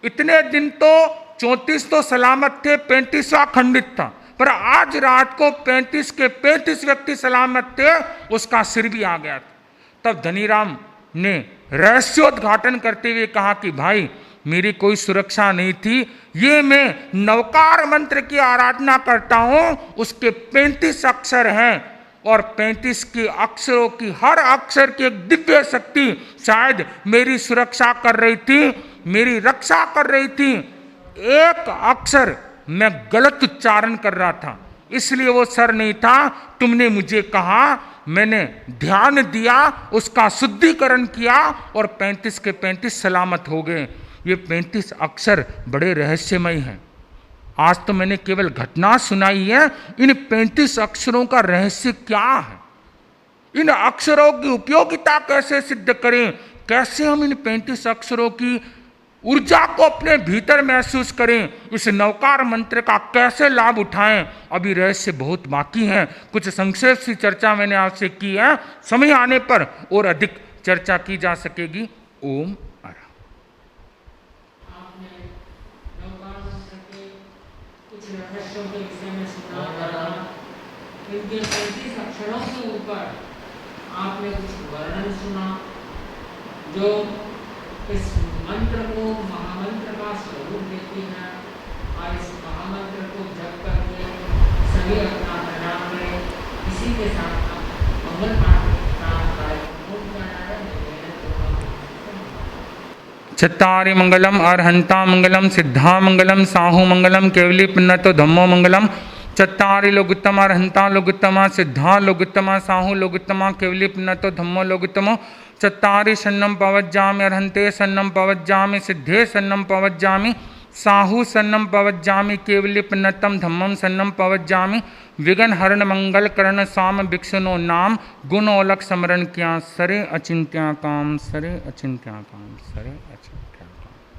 इतने दिन तो 34 तो सलामत थे, 35वां खंडित था, पर आज रात को 35 के 35 व्यक्ति सलामत थे, उसका सिर भी आ गया था। तब धनीराम ने रहस्योद्घाटन करते हुए कहा कि भाई मेरी कोई सुरक्षा नहीं थी, ये मैं नवकार मंत्र की आराधना करता हूं, उसके 35 अक्षर हैं और 35 के अक्षरों की हर अक्षर की एक दिव्य शक्ति शायद मेरी सुरक्षा कर रही थी, मेरी रक्षा कर रही थी। एक अक्षर मैं गलत उच्चारण कर रहा था, इसलिए वो सर नहीं था। तुमने मुझे कहा, मैंने ध्यान दिया, उसका शुद्धिकरण किया और 35 के 35 सलामत हो गए। ये 35 अक्षर बड़े रहस्यमय हैं। आज तो मैंने केवल घटना सुनाई है, इन 35 अक्षरों का रहस्य क्या है, इन अक्षरों की उपयोगिता कैसे सिद्ध करें, कैसे हम इन 35 अक्षरों की ऊर्जा को अपने भीतर महसूस करें, इस नवकार मंत्र का कैसे लाभ उठाएं, अभी रहस्य बहुत बाकी है। कुछ संक्षेप सी चर्चा मैंने आपसे की है, समय आने पर और अधिक चर्चा की जा सकेगी। ओम अरा। आपने नवकार मंत्र के कुछ रहस्यों के विषय में सुना था। इनके 35 अक्षरों के ऊपर आपने कुछ वर्णन सुना, जो इस मंत्र को, महामंत्र का स्वरूप देती है। और इस महामंत्र को जप करके सभी अपना प्रणाम करें। इसी के साथ मंगल पाठ का कार्यक्रम पूर्ण करना है। चत्तारि मंगलम अर्हंता मंगलम सिद्धा मंगलम साहू मंगलम केवली पुण्यतो धम्मो मंगलम। चत्तारि लोकोत्तमा अर्हंता लोकोत्तमा सिद्धा लोकोत्तमा साहू लोकोत्तमा केवली पुण्यतो धम्मो लोकोत्तमो। चत्तारि सन्नम पवज्जामि अर्हन्ते सन्नम पवज्जामि सिद्धे सन्नम पवज्जामि साहू सन्नम पवज्जामि केवली पुण्यतम धम्मम सन्नम पवज्जामि। विघ्न हरण मंगल करण साम भिक्षुनो नाम गुण ओलक स्मरण किया सरे अचिंत्या काम सरे अचिंत्या काम सरे अचिंत्या।